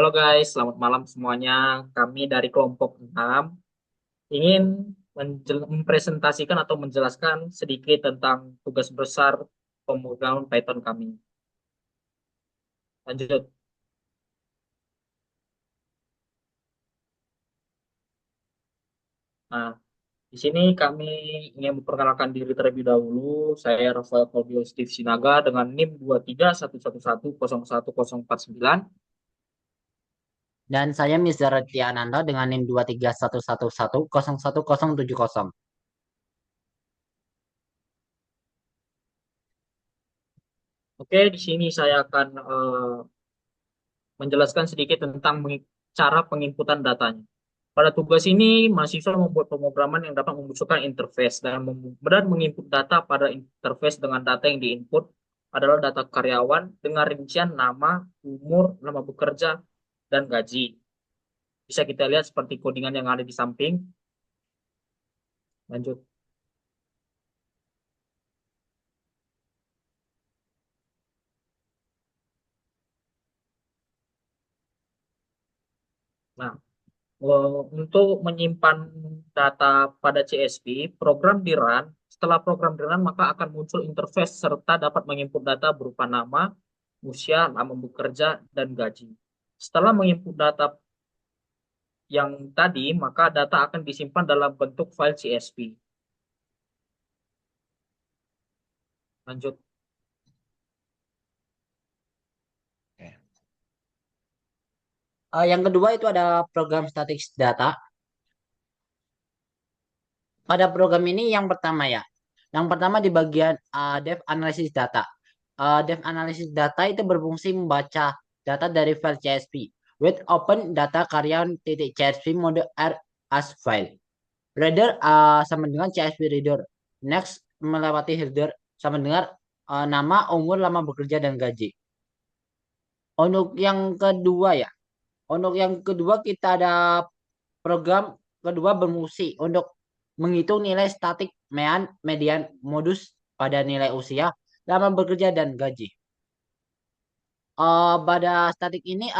Halo guys, selamat malam semuanya. Kami dari kelompok 6 ingin mempresentasikan atau menjelaskan sedikit tentang tugas besar pemrograman Python kami. Lanjut. Nah, di sini kami ingin memperkenalkan diri terlebih dahulu. Saya Rafael Kolbio Steve Sinaga dengan NIM 23111011049. Dan saya Mr. Tiananda dengan NIM 23111011070. Oke, di sini saya akan menjelaskan sedikit tentang cara penginputan datanya. Pada tugas ini, mahasiswa membuat pemrograman yang dapat memunculkan interface dan menginput data pada interface dengan data yang diinput adalah data karyawan dengan rincian nama, umur, nama bekerja, dan gaji. Bisa kita lihat seperti codingan yang ada di samping. Lanjut. Nah, untuk menyimpan data pada CSV, program di run. Setelah program di run, maka akan muncul interface serta dapat menginput data berupa nama, usia, lama bekerja, dan gaji. Setelah menginput data yang tadi, maka data akan disimpan dalam bentuk file CSV. Lanjut. Yang kedua itu ada program static data. Pada program ini yang pertama ya. Yang pertama di bagian dev analysis data. Dev analysis data itu berfungsi membaca data dari file CSV with open data karyawan titik CSV mode R as file. Reader sama dengan CSV reader. Next melewati header sama dengan nama, umur, lama bekerja dan gaji. Untuk yang kedua ya, untuk yang kedua kita ada program kedua berfungsi untuk menghitung nilai statik median modus pada nilai usia, lama bekerja dan gaji. Pada statik ini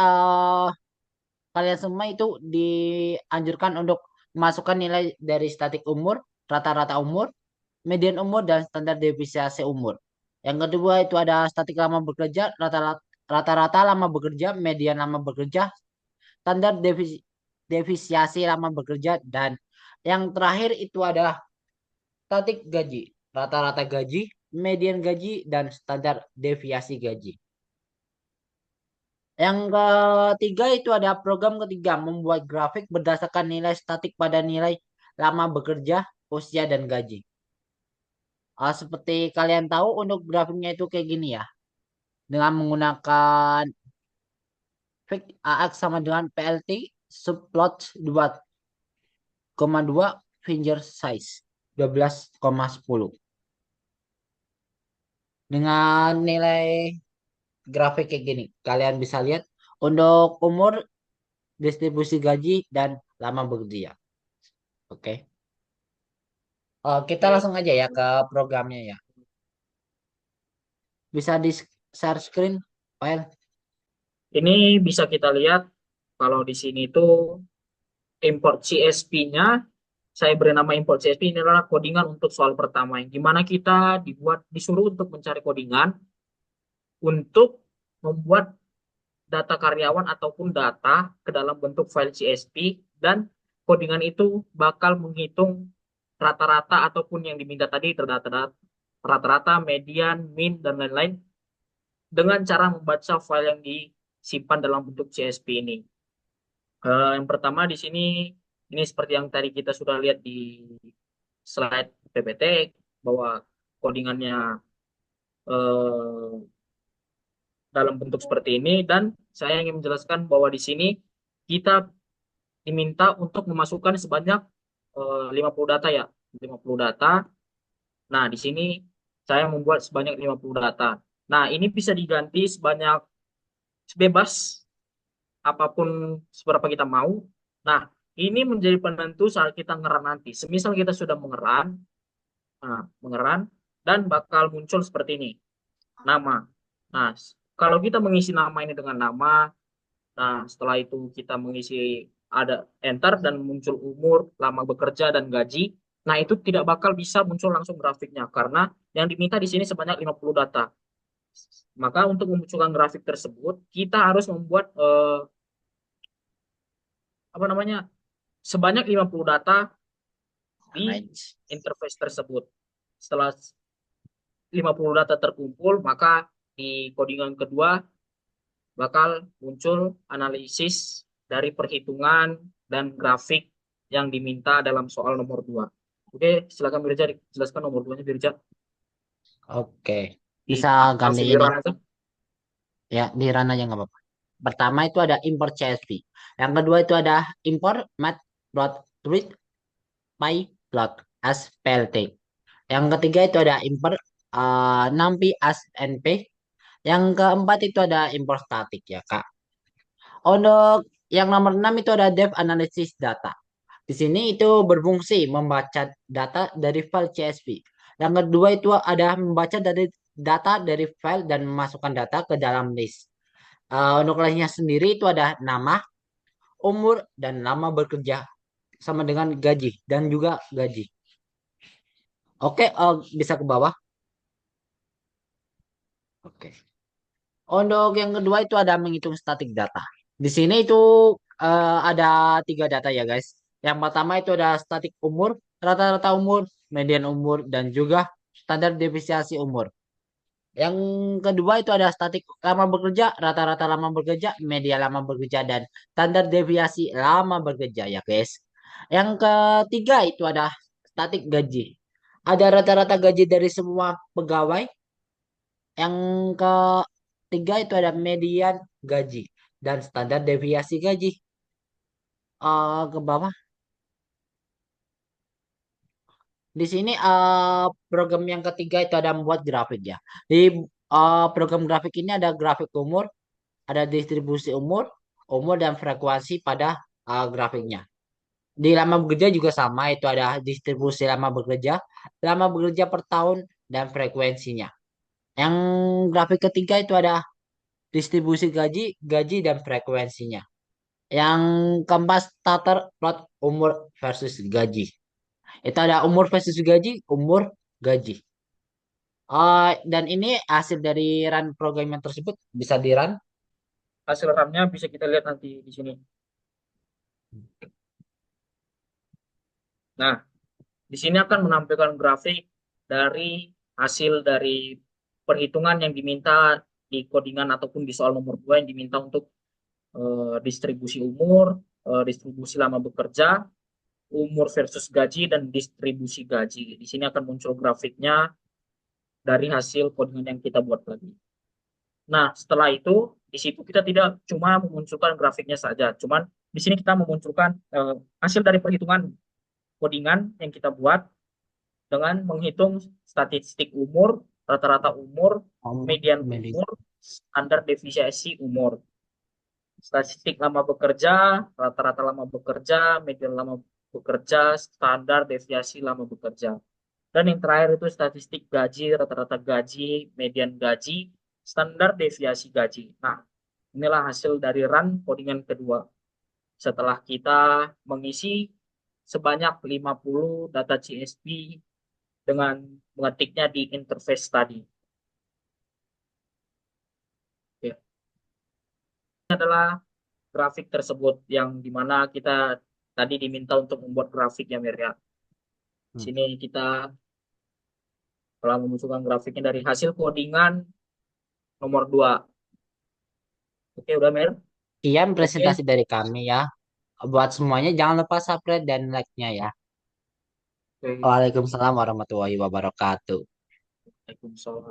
kalian semua itu dianjurkan untuk memasukkan nilai dari statik umur, rata-rata umur, median umur dan standar deviasi umur. Yang kedua itu ada statik lama bekerja, rata-rata lama bekerja, median lama bekerja, standar defisiasi lama bekerja, dan yang terakhir itu adalah statik gaji, rata-rata gaji, median gaji, dan standar deviasi gaji. Yang ketiga itu ada program ketiga membuat grafik berdasarkan nilai statik pada nilai lama bekerja, usia, dan gaji. Seperti kalian tahu untuk grafiknya itu kayak gini ya, dengan menggunakan fix AX sama dengan PLT subplot 2,2 finger size 12,10 dengan nilai grafik kayak gini. Kalian bisa lihat untuk umur, distribusi gaji, dan lama bekerja. Oke. Kita Oke. langsung aja ya ke programnya ya. Bisa di share screen file. Ini bisa kita lihat kalau di sini tuh import CSV-nya, saya beri nama import CSV ini adalah codingan untuk soal pertama, yang dimana kita disuruh untuk mencari codingan untuk membuat data karyawan ataupun data ke dalam bentuk file CSV, dan codingan itu bakal menghitung rata-rata ataupun yang diminta tadi rata-rata, median, min, dan lain-lain dengan cara membaca file yang disimpan dalam bentuk CSV ini. Yang pertama di sini, ini seperti yang tadi kita sudah lihat di slide PPT, bahwa codingannya eh, dalam bentuk seperti ini, dan saya ingin menjelaskan bahwa di sini kita diminta untuk memasukkan sebanyak 50 data ya, 50 data. Nah, di sini saya membuat sebanyak 50 data. Nah, ini bisa diganti sebanyak bebas apapun seberapa kita mau. Nah, ini menjadi penentu saat kita ngeran nanti. Semisal kita sudah mengeran, mengeran dan bakal muncul seperti ini, nama. Nah, kalau kita mengisi nama ini dengan nama, Nah, setelah itu kita mengisi ada enter dan muncul umur, lama bekerja dan gaji. Nah, itu tidak bakal bisa muncul langsung grafiknya karena yang diminta di sini sebanyak 50 data. Maka untuk memunculkan grafik tersebut, kita harus membuat apa namanya? Sebanyak 50 data di Range. interface tersebut. Setelah 50 data terkumpul, maka di codingan kedua bakal muncul analisis dari perhitungan dan grafik yang diminta dalam soal nomor 2. Oke, silakan Birja jelaskan nomor 2-nya Birja. Oke. Di, Bisa ganti langsung ini. dirun aja. Ya, di run aja nggak apa-apa. Pertama itu ada import CSV. Yang kedua itu ada import mat.read by plot as plt. Yang ketiga itu ada import numpy as np. Yang keempat itu ada import static ya, Kak. Untuk yang nomor 6 itu ada dev analysis data. Di sini itu berfungsi membaca data dari file CSV. Yang kedua itu ada membaca dari data dari file dan memasukkan data ke dalam list. Untuk listnya sendiri itu ada nama, umur, dan lama bekerja sama dengan gaji dan juga gaji. Oke, bisa ke bawah. Oke. Untuk yang kedua itu ada menghitung statik data. Di sini itu ada tiga data ya guys. Yang pertama itu ada statik umur, rata-rata umur, median umur, dan juga standar deviasi umur. Yang kedua itu ada statik lama bekerja, rata-rata lama bekerja, media lama bekerja, dan standar deviasi lama bekerja ya guys. Yang ketiga itu ada statik gaji. Ada rata-rata gaji dari semua pegawai. Yang ketiga itu ada median gaji dan standar deviasi gaji. Ke bawah. Di sini program yang ketiga itu ada membuat grafik ya. Di program grafik ini ada grafik umur, ada distribusi umur, umur dan frekuensi pada grafiknya. Di lama bekerja juga sama, itu ada distribusi lama bekerja per tahun dan frekuensinya. Yang grafik ketiga itu ada distribusi gaji, gaji dan frekuensinya. Yang keempat starter plot umur versus gaji. Itu ada umur versus gaji, umur gaji. Dan ini hasil dari run program yang tersebut bisa di run. Hasil RAM-nya bisa kita lihat nanti di sini. Nah, di sini akan menampilkan grafik dari hasil dari perhitungan yang diminta di codingan ataupun di soal nomor 2 yang diminta untuk distribusi umur, distribusi lama bekerja, umur versus gaji, dan distribusi gaji. Di sini akan muncul grafiknya dari hasil codingan yang kita buat tadi. Nah, setelah itu, di situ kita tidak cuma memunculkan grafiknya saja, cuman di sini kita memunculkan hasil dari perhitungan codingan yang kita buat dengan menghitung statistik umur, rata-rata umur, median Medis. umur, standar deviasi umur. Statistik lama bekerja, rata-rata lama bekerja, median lama bekerja, standar deviasi lama bekerja. Dan yang terakhir itu statistik gaji, rata-rata gaji, median gaji, standar deviasi gaji. Nah, inilah hasil dari run codingan kedua. Setelah kita mengisi sebanyak 50 data CSV dengan mengetiknya di interface tadi. Oke. Ini adalah grafik tersebut yang dimana kita tadi diminta untuk membuat grafik ya Mir ya. Di Hmm. sini kita telah memunculkan grafiknya dari hasil codingan nomor 2. Oke, udah Mir? Sekian Oke. presentasi dari kami ya. Buat semuanya jangan lupa subscribe dan like-nya ya. Oke. Waalaikumsalam warahmatullahi wabarakatuh. Waalaikumsalam.